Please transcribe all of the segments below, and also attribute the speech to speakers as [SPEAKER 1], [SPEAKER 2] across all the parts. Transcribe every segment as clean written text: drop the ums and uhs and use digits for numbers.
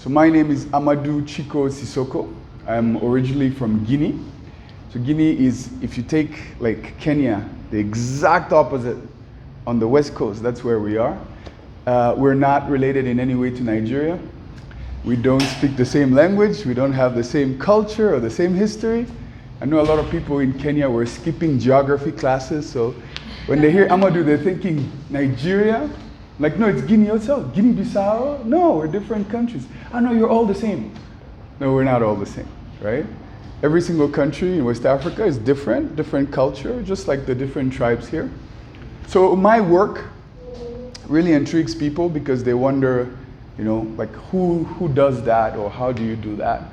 [SPEAKER 1] So my name is Amadou Chiko Sissoko. I'm originally from Guinea. So Guinea is, if you take like Kenya, the exact opposite on the west coast, that's where we are. We're not related in any way to Nigeria. We don't speak the same language. We don't have the same culture or the same history. I know a lot of people in Kenya were skipping geography classes, so when they hear Amadou, they're thinking Nigeria. Like, no, it's Guinea itself. Guinea-Bissau? No, we're different countries. Oh, no, you're all the same. No, we're not all the same, right? Every single country in West Africa is different culture, just like the different tribes here. So my work really intrigues people because they wonder, you know, like who does that or how do you do that?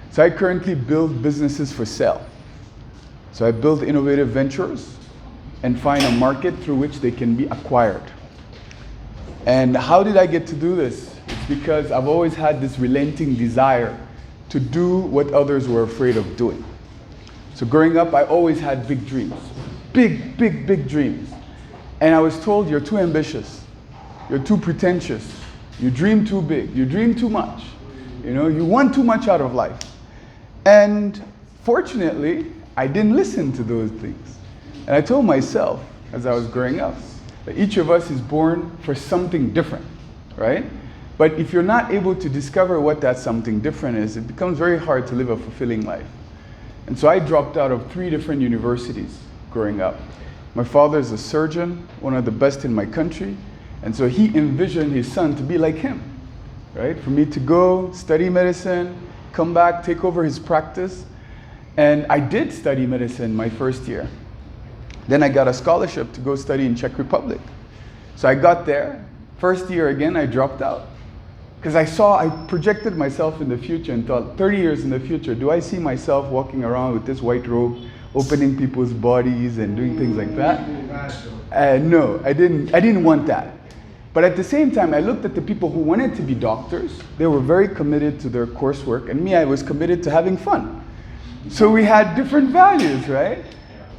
[SPEAKER 1] So I currently build businesses for sale. So I build innovative ventures and find a market through which they can be acquired. And how did I get to do this? It's because I've always had this relenting desire to do what others were afraid of doing. So growing up, I always had big dreams. Big dreams. And I was told, you're too ambitious. You're too pretentious. You dream too big. You dream too much. You know, you want too much out of life. And fortunately, I didn't listen to those things. And I told myself, as I was growing up, that each of us is born for something different, right? But if you're not able to discover what that something different is, it becomes very hard to live a fulfilling life. And so I dropped out of 3 different universities growing up. My father is a surgeon, one of the best in my country, and so he envisioned his son to be like him, right? For me to go study medicine, come back, take over his practice. And I did study medicine my first year. Then I got a scholarship to go study in Czech Republic. So I got there. First year again, I dropped out. Because I projected myself in the future and thought, 30 years in the future, do I see myself walking around with this white robe, opening people's bodies and doing things like that? No, I didn't want that. But at the same time, I looked at the people who wanted to be doctors. They were very committed to their coursework, and me, I was committed to having fun. So we had different values, right?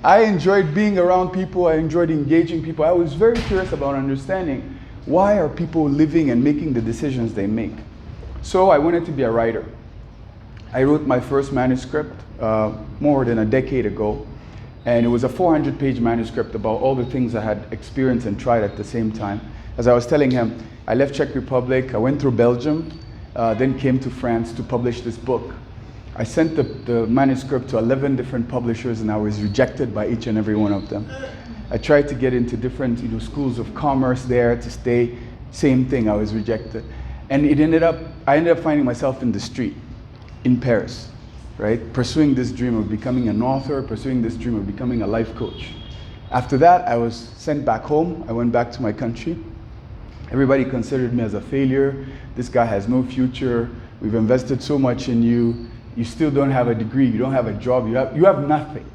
[SPEAKER 1] I enjoyed being around people. I enjoyed engaging people. I was very curious about understanding why are people living and making the decisions they make. So I wanted to be a writer. I wrote my first manuscript more than a decade ago, and it was a 400-page manuscript about all the things I had experienced and tried at the same time. As I was telling him, I left Czech Republic, I went through Belgium, then came to France to publish this book. I sent the manuscript to 11 different publishers, and I was rejected by each and every one of them. I tried to get into different schools of commerce there to stay, same thing, I was rejected. And I ended up finding myself in the street in Paris, right? Pursuing this dream of becoming an author, pursuing this dream of becoming a life coach. After that, I was sent back home. I went back to my country. Everybody considered me as a failure. This guy has no future. We've invested so much in you. You still don't have a degree. You don't have a job. You have nothing,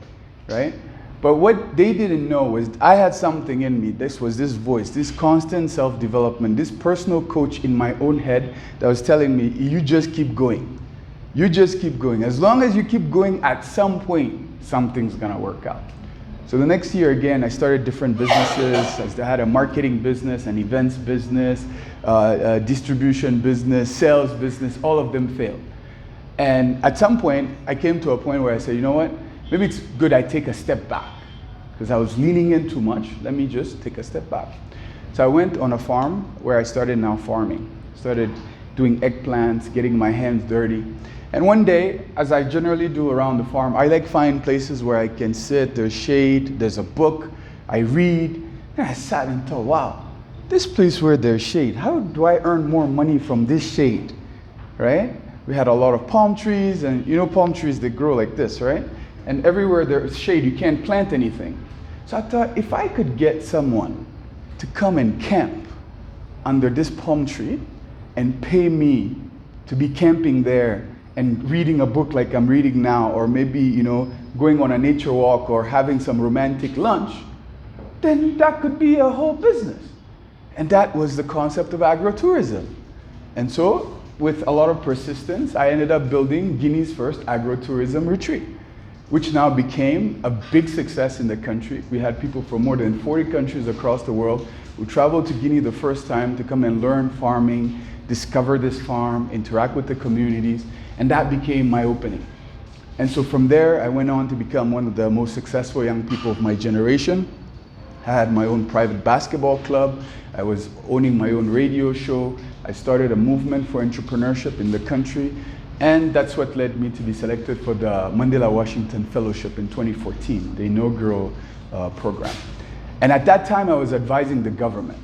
[SPEAKER 1] right? But what they didn't know was I had something in me. This was this voice, this constant self-development, this personal coach in my own head that was telling me, you just keep going. You just keep going. As long as you keep going, at some point, something's gonna work out. So the next year, again, I started different businesses. I had a marketing business, an events business, a distribution business, sales business, all of them failed. And at some point, I came to a point where I said, you know what? Maybe it's good I take a step back. Because I was leaning in too much. Let me just take a step back. So I went on a farm where I started now farming. Started doing eggplants, getting my hands dirty. And one day, as I generally do around the farm, I like find places where I can sit, there's shade, there's a book, I read. And I sat and thought, wow, this place where there's shade, how do I earn more money from this shade, right? We had a lot of palm trees, and you know palm trees, they grow like this, right? And everywhere there's shade, you can't plant anything. So I thought, if I could get someone to come and camp under this palm tree and pay me to be camping there and reading a book like I'm reading now, or maybe, going on a nature walk or having some romantic lunch, then that could be a whole business. And that was the concept of agrotourism. And so, with a lot of persistence, I ended up building Guinea's first agrotourism retreat, which now became a big success in the country. We had people from more than 40 countries across the world who traveled to Guinea the first time to come and learn farming, discover this farm, interact with the communities, and that became my opening. And so from there, I went on to become one of the most successful young people of my generation. I had my own private basketball club. I was owning my own radio show. I started a movement for entrepreneurship in the country. And that's what led me to be selected for the Mandela Washington Fellowship in 2014, the inaugural program. And at that time, I was advising the government.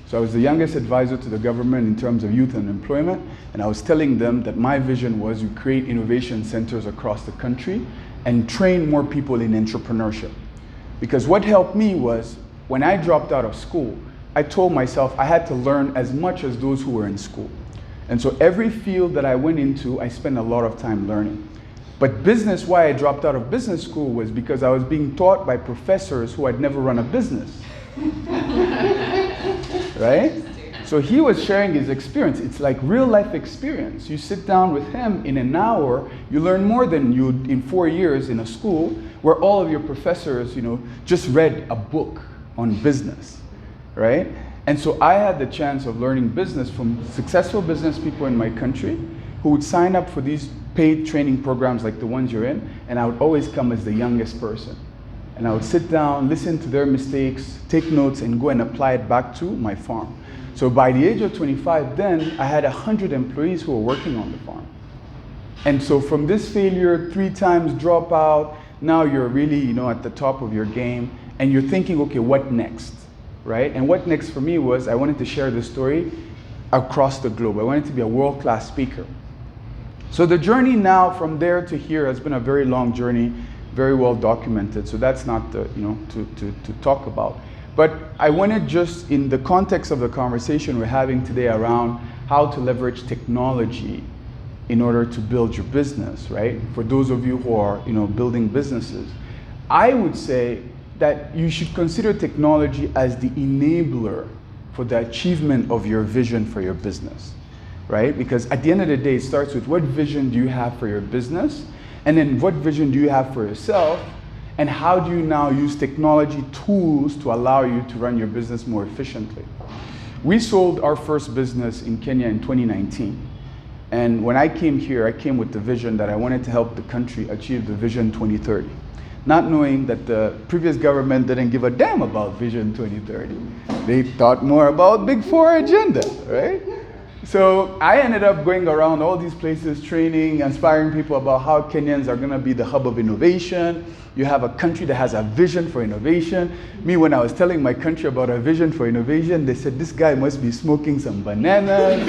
[SPEAKER 1] So I was the youngest advisor to the government in terms of youth and employment, and I was telling them that my vision was to create innovation centers across the country and train more people in entrepreneurship. Because what helped me was, when I dropped out of school, I told myself I had to learn as much as those who were in school. And so every field that I went into, I spent a lot of time learning. But business, why I dropped out of business school was because I was being taught by professors who had never run a business. Right? So he was sharing his experience. It's like real life experience. You sit down with him in an hour, you learn more than you in 4 years in a school where all of your professors, just read a book on business, right? And so I had the chance of learning business from successful business people in my country who would sign up for these paid training programs like the ones you're in, and I would always come as the youngest person. And I would sit down, listen to their mistakes, take notes, and go and apply it back to my farm. So by the age of 25 then, I had 100 employees who were working on the farm. And so from this failure, 3 times dropout, now you're really at the top of your game, and you're thinking, okay, what next, right? And what next for me was I wanted to share this story across the globe. I wanted to be a world-class speaker. So the journey now from there to here has been a very long journey, very well documented, so that's not to talk about. But I wanted, just in the context of the conversation we're having today around how to leverage technology in order to build your business, right? For those of you who are building businesses, I would say that you should consider technology as the enabler for the achievement of your vision for your business, right? Because at the end of the day, it starts with what vision do you have for your business? And then what vision do you have for yourself? And how do you now use technology tools to allow you to run your business more efficiently? We sold our first business in Kenya in 2019. And when I came here, I came with the vision that I wanted to help the country achieve the Vision 2030. Not knowing that the previous government didn't give a damn about Vision 2030. They thought more about Big Four agenda, right? So I ended up going around all these places, training, inspiring people about how Kenyans are going to be the hub of innovation. You have a country that has a vision for innovation. Me, when I was telling my country about a vision for innovation, they said, this guy must be smoking some bananas.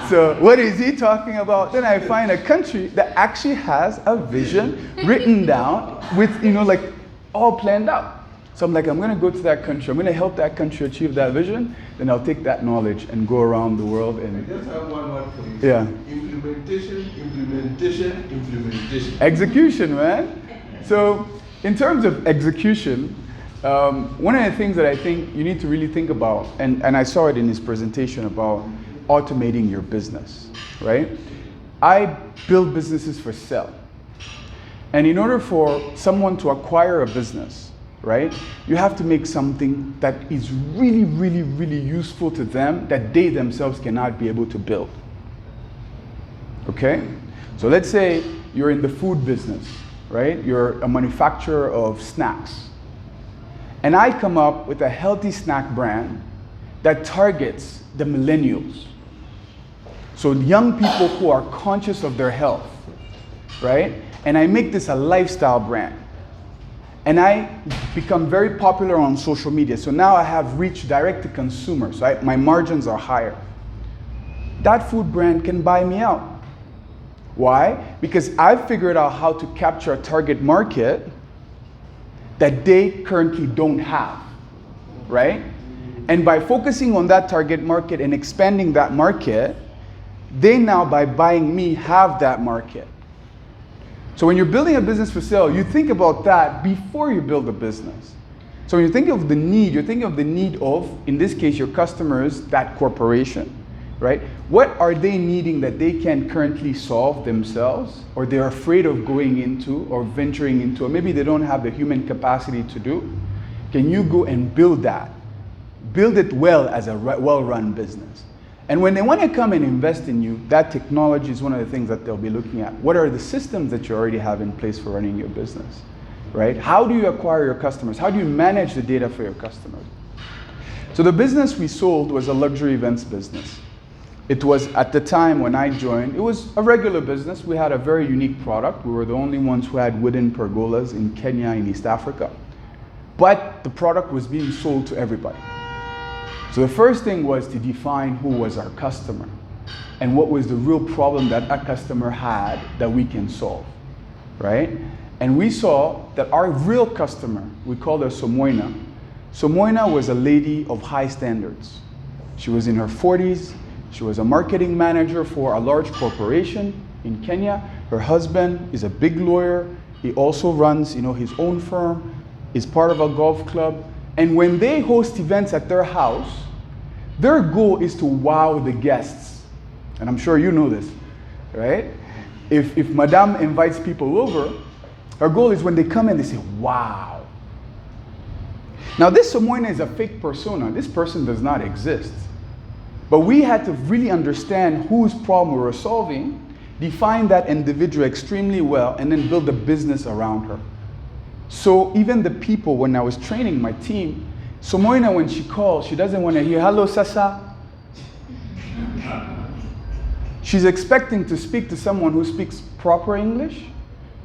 [SPEAKER 1] So what is he talking about? Then I find a country that actually has a vision written down with, all planned out. So I'm like, I'm going to go to that country. I'm going to help that country achieve that vision. Then I'll take that knowledge and go around the world. And
[SPEAKER 2] I just have one word for you.
[SPEAKER 1] Yeah.
[SPEAKER 2] Implementation.
[SPEAKER 1] Execution, man. So in terms of execution, one of the things that I think you need to really think about, and I saw it in his presentation about automating your business, right? I build businesses for sale. And in order for someone to acquire a business, right, you have to make something that is really, really, really useful to them that they themselves cannot be able to build. Okay? So let's say you're in the food business, right? You're a manufacturer of snacks. And I come up with a healthy snack brand that targets the millennials. So young people who are conscious of their health, right? And I make this a lifestyle brand. And I become very popular on social media. So now I have reached direct to consumers. Right? My margins are higher. That food brand can buy me out. Why? Because I've figured out how to capture a target market that they currently don't have, right? And by focusing on that target market and expanding that market, they now, by buying me, have that market. So when you're building a business for sale, you think about that before you build a business. So when you think of the need, you're thinking of the need of, in this case, your customers, that corporation, right? What are they needing that they can currently solve themselves, or they're afraid of going into or venturing into, or maybe they don't have the human capacity to do? Can you go and build that? Build it well as a well-run business. And when they want to come and invest in you, that technology is one of the things that they'll be looking at. What are the systems that you already have in place for running your business, right? How do you acquire your customers? How do you manage the data for your customers? So the business we sold was a luxury events business. It was, at the time when I joined, it was a regular business. We had a very unique product. We were the only ones who had wooden pergolas in Kenya, in East Africa. But the product was being sold to everybody. So the first thing was to define who was our customer and what was the real problem that a customer had that we can solve, right? And we saw that our real customer, we called her Somoina. Somoina was a lady of high standards. She was in her 40s. She was a marketing manager for a large corporation in Kenya. Her husband is a big lawyer. He also runs, his own firm, is part of a golf club. And when they host events at their house, their goal is to wow the guests. And I'm sure you know this, right? If Madame invites people over, her goal is when they come in, they say, wow. Now this Somoina is a fake persona. This person does not exist. But we had to really understand whose problem we were solving, define that individual extremely well, and then build a business around her. So even the people, when I was training my team, Somoina, when she calls, she doesn't want to hear, hello, Sasa. She's expecting to speak to someone who speaks proper English,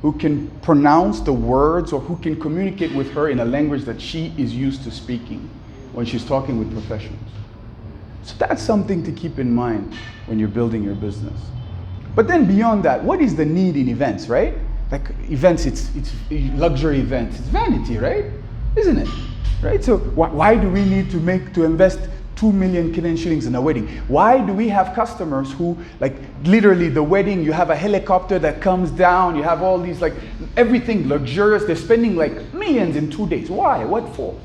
[SPEAKER 1] who can pronounce the words, or who can communicate with her in a language that she is used to speaking when she's talking with professionals. So that's something to keep in mind when you're building your business. But then beyond that, what is the need in events, right? Like events, it's luxury events. It's vanity, right? Isn't it? Right? So why do we need to invest 2 million Kenyan shillings in a wedding? Why do we have customers who, like, literally the wedding, you have a helicopter that comes down, you have all these, like, everything luxurious. They're spending like millions in 2 days. Why? What for?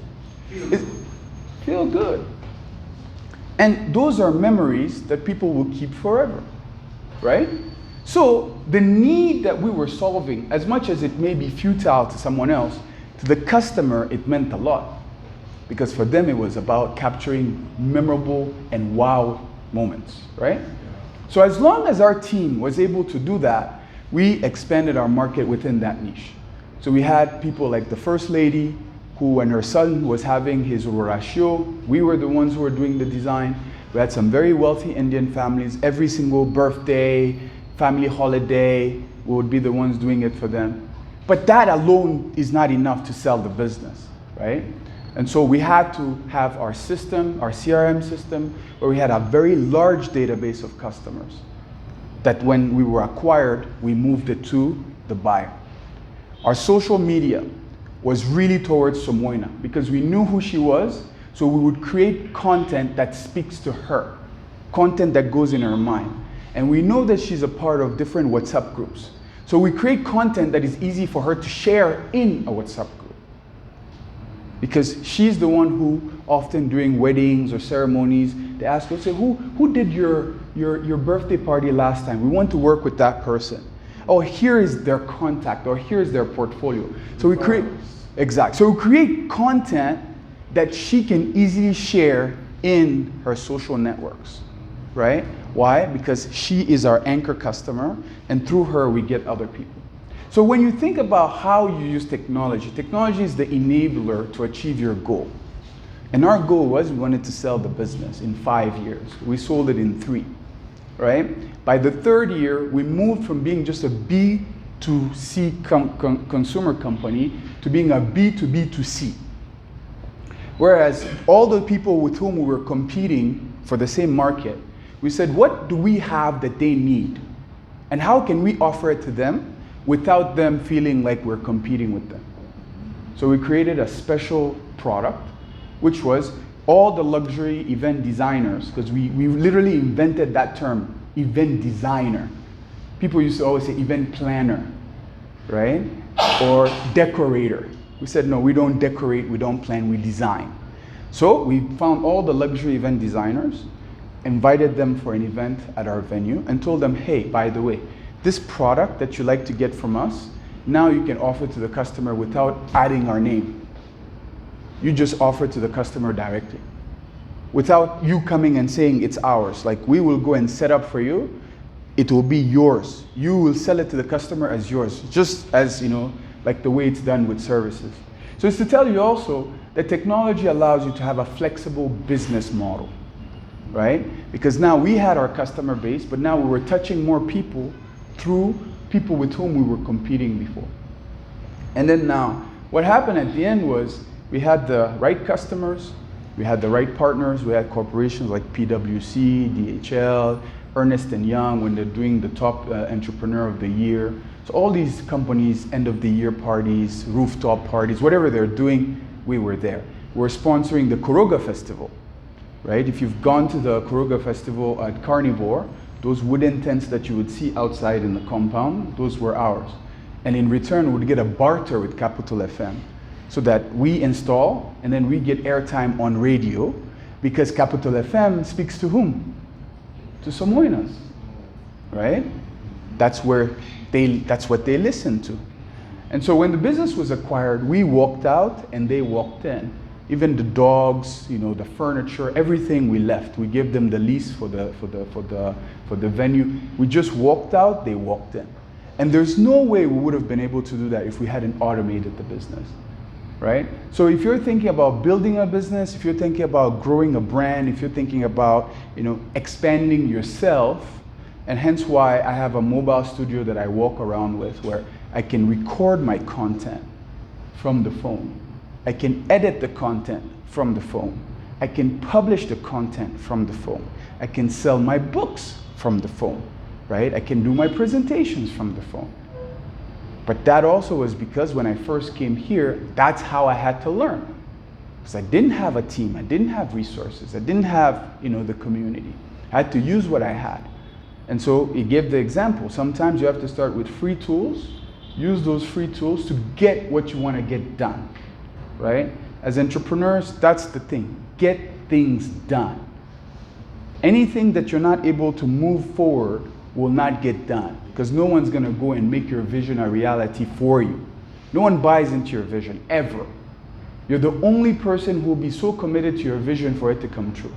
[SPEAKER 1] Feel good. And those are memories that people will keep forever, right? So the need that we were solving, as much as it may be futile to someone else, to the customer, it meant a lot. Because for them, it was about capturing memorable and wow moments, right? So as long as our team was able to do that, we expanded our market within that niche. So we had people like the First Lady, who, when her son was having his Rorashio, we were the ones who were doing the design. We had some very wealthy Indian families. Every single birthday, family holiday, we would be the ones doing it for them. But that alone is not enough to sell the business, right? And so we had to have our system, our CRM system, where we had a very large database of customers that when we were acquired, we moved it to the buyer. Our social media was really towards Somoina because we knew who she was, so we would create content that speaks to her, content that goes in her mind. And we know that she's a part of different WhatsApp groups. So we create content that is easy for her to share in a WhatsApp group. Because she's the one who often during weddings or ceremonies, they ask her, say, who did your birthday party last time? We want to work with that person. Oh, here is their contact, or here's their portfolio. So we create, So we create content that she can easily share in her social networks, right? Why? Because she is our anchor customer, and through her we get other people. So when you think about how you use technology, technology is the enabler to achieve your goal. And our goal was we wanted to sell the business in 5 years. We sold it in 3, right? By the 3rd year, we moved from being just a B2C consumer company to being a B2B2C. Whereas all the people with whom we were competing for the same market, we said, what do we have that they need? And how can we offer it to them without them feeling like we're competing with them? So we created a special product, which was all the luxury event designers, because we literally invented that term, event designer. People used to always say event planner, right? Or decorator. We said, no, we don't decorate, we don't plan, we design. So we found all the luxury event designers, invited them for an event at our venue, and told them, hey, by the way, this product that you like to get from us, now you can offer to the customer without adding our name. You just offer to the customer directly. without you coming and saying it's ours. Like we will go and set up for you. It will be yours. You will sell it to the customer as yours, just as, like the way it's done with services. So it's to tell you also that technology allows you to have a flexible business model, right? Because now we had our customer base, but now we were touching more people through people with whom we were competing before. And then now, what happened at the end was we had the right customers, we had the right partners, we had corporations like PwC, DHL, Ernst & Young when they're doing the top entrepreneur of the year. So all these companies, end of the year parties, rooftop parties, whatever they're doing, we were there. We're sponsoring the Kuroga Festival, right? If you've gone to the Kuroga Festival at Carnivore, those wooden tents that you would see outside in the compound, those were ours. And in return, we would get a barter with Capital FM so that we install and then we get airtime on radio because Capital FM speaks to whom? To Samoanas, right? That's what they listen to. And so when the business was acquired, we walked out and they walked in. Even the dogs, the furniture, everything we left. We gave them the lease for the venue. We just walked out, they walked in. And there's no way we would have been able to do that if we hadn't automated the business, right? So if you're thinking about building a business, if you're thinking about growing a brand, if you're thinking about, expanding yourself, and hence why I have a mobile studio that I walk around with where I can record my content from the phone. I can edit the content from the phone. I can publish the content from the phone. I can sell my books from the phone, right? I can do my presentations from the phone. But that also was because when I first came here, that's how I had to learn. Because I didn't have a team, I didn't have resources, I didn't have, the community. I had to use what I had. And so it gave the example. Sometimes you have to start with free tools, use those free tools to get what you want to get done, right? As entrepreneurs, that's the thing. Get things done. Anything that you're not able to move forward will not get done because no one's going to go and make your vision a reality for you. No one buys into your vision, ever. You're the only person who will be so committed to your vision for it to come true.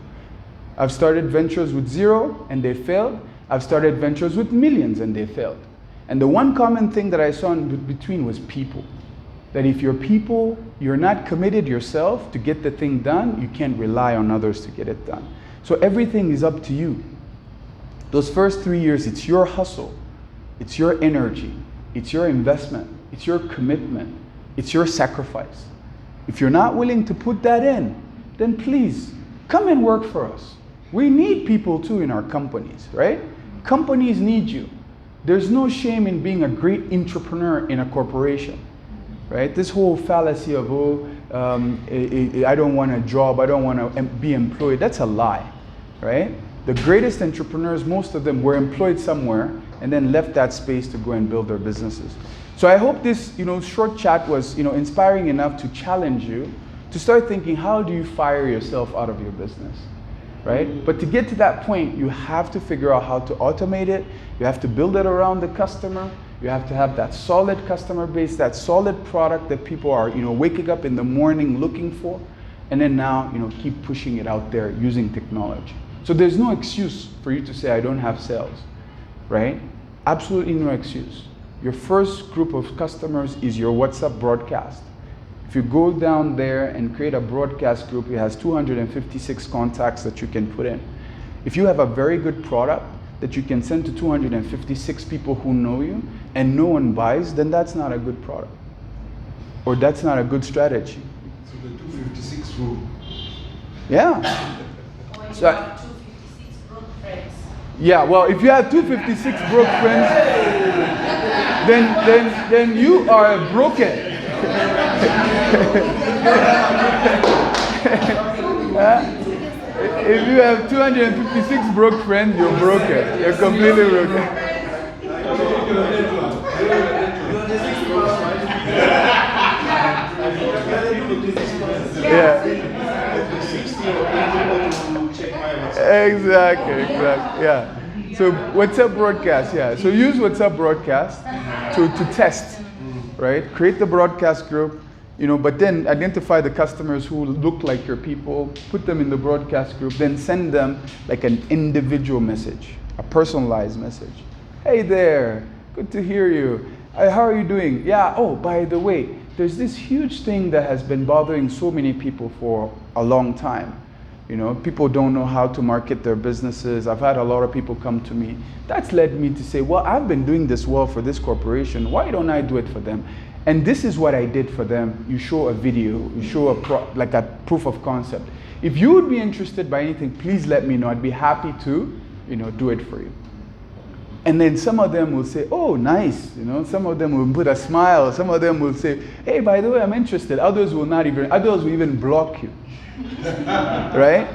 [SPEAKER 1] I've started ventures with 0 and they failed. I've started ventures with millions and they failed. And the one common thing that I saw in between was people. That if you're not committed yourself to get the thing done, you can't rely on others to get it done. So everything is up to you. Those first 3 years, it's your hustle, it's your energy, it's your investment, it's your commitment, it's your sacrifice. If you're not willing to put that in, then please come and work for us. We need people too in our companies, right? Companies need you. There's no shame in being a great entrepreneur in a corporation, right? This whole fallacy of, I don't want a job, I don't want to be employed, that's a lie, right? The greatest entrepreneurs, most of them were employed somewhere and then left that space to go and build their businesses. So I hope this, short chat was, inspiring enough to challenge you to start thinking, how do you fire yourself out of your business, right? But to get to that point, you have to figure out how to automate it. You have to build it around the customer. You have to have that solid customer base, that solid product that people are, waking up in the morning looking for, and then now, keep pushing it out there using technology. So there's no excuse for you to say, I don't have sales, right? Absolutely no excuse. Your first group of customers is your WhatsApp broadcast. If you go down there and create a broadcast group, it has 256 contacts that you can put in. If you have a very good product that you can send to 256 people who know you and no one buys, then that's not a good product. Or that's not a good strategy.
[SPEAKER 2] So the 256 rule.
[SPEAKER 1] Yeah.
[SPEAKER 3] Or you
[SPEAKER 1] So
[SPEAKER 3] have 256 broke friends.
[SPEAKER 1] Yeah, well, if you have 256 broke friends, then you are broken. If you have 256 broke friends, you're broken. You're completely broken. Yeah. Exactly, yeah. So WhatsApp broadcast, yeah. So use WhatsApp broadcast to test, right? Create the broadcast group, But then identify the customers who look like your people, put them in the broadcast group, then send them like an individual message, a personalized message. Hey there, good to hear you. How are you doing? Yeah, oh, by the way, there's this huge thing that has been bothering so many people for a long time. People don't know how to market their businesses. I've had a lot of people come to me. That's led me to say, well, I've been doing this well for this corporation. Why don't I do it for them? And this is what I did for them. You show a video, you show like a proof of concept. If you would be interested by anything, please let me know. I'd be happy to, do it for you. And then some of them will say, oh, nice. Some of them will put a smile. Some of them will say, hey, by the way, I'm interested. Others will even block you. Right?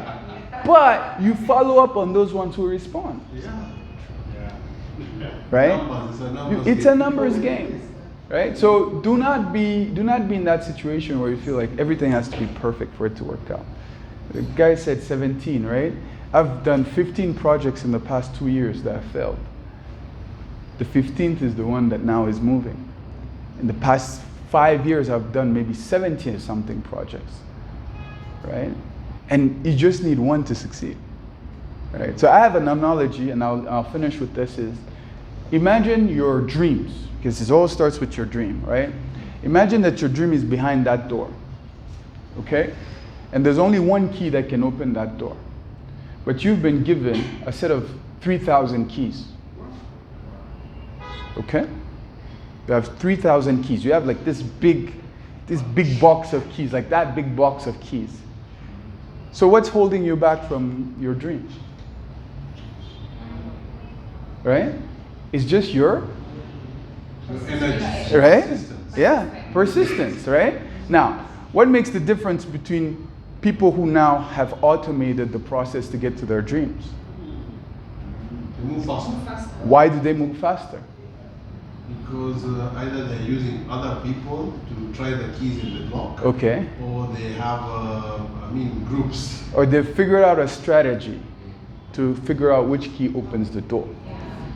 [SPEAKER 1] But you follow up on those ones who respond. Right? It's a numbers game. Right? So do not be in that situation where you feel like everything has to be perfect for it to work out. The guy said 17, right? I've done 15 projects in the past 2 years that have failed. The 15th is the one that now is moving. In the past 5 years, I've done maybe 70 something projects. Right? And you just need one to succeed. Right? So I have an analogy, and I'll finish with this, is imagine your dreams, because it all starts with your dream, right? Imagine that your dream is behind that door, okay? And there's only one key that can open that door. But you've been given a set of 3,000 keys, okay? You have 3,000 keys. You have like this big box of keys, like that big box of keys. So what's holding you back from your dream? Right? It's just your
[SPEAKER 2] energy.
[SPEAKER 1] right?
[SPEAKER 2] Persistence.
[SPEAKER 1] Yeah, persistence, right? Now, what makes the difference between people who now have automated the process to get to their dreams?
[SPEAKER 2] They move faster.
[SPEAKER 1] Why do they move faster?
[SPEAKER 2] Because either they're using other people to try the keys in the lock,
[SPEAKER 1] Okay.
[SPEAKER 2] or they have, groups.
[SPEAKER 1] Or they've figured out a strategy to figure out which key opens the door,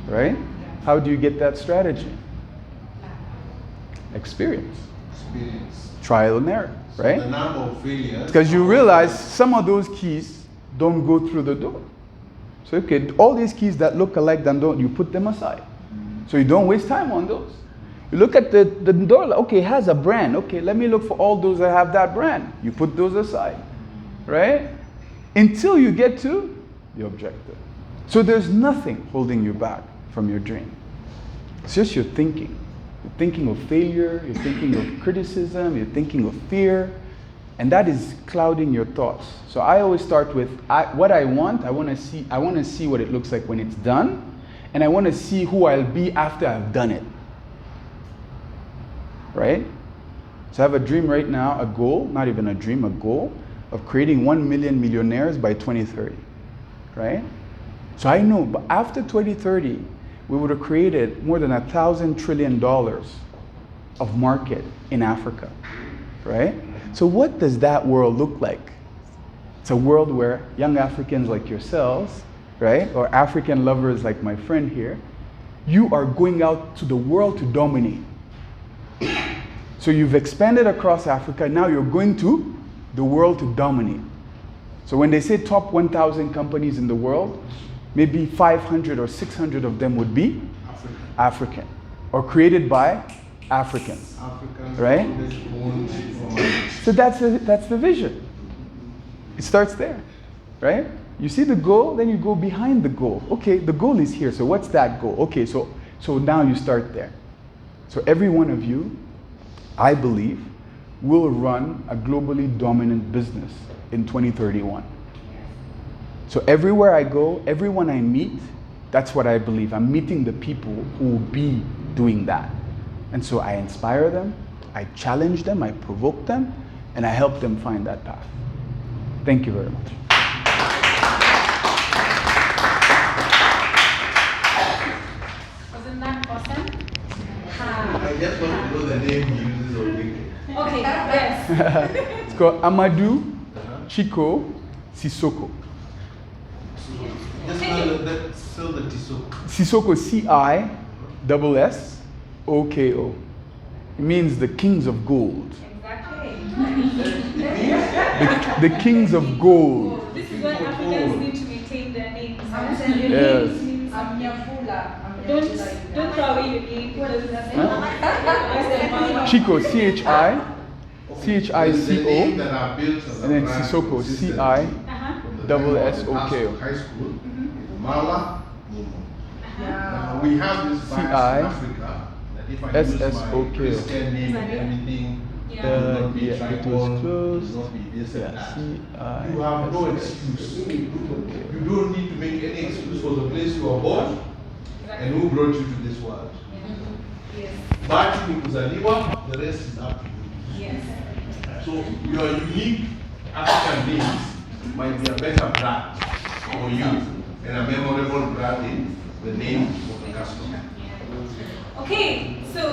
[SPEAKER 1] right? How do you get that strategy? Experience. Trial and error, right?
[SPEAKER 2] The number of failures.
[SPEAKER 1] Because you realize some of those keys don't go through the door. So okay, all these keys that look alike, then you put them aside. So you don't waste time on those. You look at the door, okay, it has a brand. Okay, let me look for all those that have that brand. You put those aside, right? Until you get to the objective. So there's nothing holding you back from your dream. It's just your thinking. You're thinking of failure, you're thinking of criticism, you're thinking of fear, and that is clouding your thoughts. So I always start with what I want to see what it looks like when it's done, and I want to see who I'll be after I've done it. Right? So I have a dream right now, a goal, not even a dream, a goal of creating 1 million millionaires by 2030. Right? So I know, but after 2030, we would have created more than $1,000 trillion of market in Africa. Right? So what does that world look like? It's a world where young Africans like yourselves, right, or African lovers like my friend here, you are going out to the world to dominate. So you've expanded across Africa, now you're going to the world to dominate. So when they say top 1,000 companies in the world, maybe 500 or 600 of them would be African or created by Africans. Right? So that's the vision. It starts there, right? You see the goal, then you go behind the goal. Okay, the goal is here, so what's that goal? Okay, so now you start there. So every one of you, I believe, will run a globally dominant business in 2031. So everywhere I go, everyone I meet, that's what I believe. I'm meeting the people who will be doing that. And so I inspire them, I challenge them, I provoke them, and I help them find that path. Thank you very much.
[SPEAKER 3] Wasn't that awesome?
[SPEAKER 2] I just want to know the name he uses on LinkedIn.
[SPEAKER 3] Okay, yes.
[SPEAKER 1] It's called Amadou Chico Sissoko.
[SPEAKER 2] Just spell the Tisoko.
[SPEAKER 1] Sissoko, C-I-S-S-O-K-O. It means the kings of gold.
[SPEAKER 3] Exactly.
[SPEAKER 1] The kings of gold.
[SPEAKER 3] This is why Africans need to maintain their names.
[SPEAKER 1] Yes.
[SPEAKER 3] Don't throw away your name because that's
[SPEAKER 1] Chico, C-H-I,
[SPEAKER 2] The name
[SPEAKER 1] C-H-I-C-O,
[SPEAKER 2] that are built as a
[SPEAKER 1] and then
[SPEAKER 2] brand
[SPEAKER 1] Sissoko,
[SPEAKER 2] consistently
[SPEAKER 1] C-I,
[SPEAKER 2] from the
[SPEAKER 1] double
[SPEAKER 2] time of
[SPEAKER 1] S-O-K-O.
[SPEAKER 2] High school, Mala, Mumo. Now, we have this bias in
[SPEAKER 1] C-I,
[SPEAKER 2] Africa that if I use my
[SPEAKER 1] S-S-O-K-O.
[SPEAKER 2] Christian name and everything,
[SPEAKER 3] Yeah.
[SPEAKER 2] it will not be
[SPEAKER 1] Yeah, it
[SPEAKER 2] tribal,
[SPEAKER 1] was
[SPEAKER 2] it will
[SPEAKER 1] closed.
[SPEAKER 2] not be this and
[SPEAKER 1] Yeah,
[SPEAKER 2] that.
[SPEAKER 1] C-I.
[SPEAKER 2] You have no excuse. You don't need to make any excuse for the place you are born and who brought you to this world.
[SPEAKER 3] Yes.
[SPEAKER 2] But in Kuzaliwa, the rest is up to you.
[SPEAKER 3] Yes.
[SPEAKER 2] So your unique African names might be a better brand for you and a memorable brand in the name of the customer.
[SPEAKER 3] Okay, so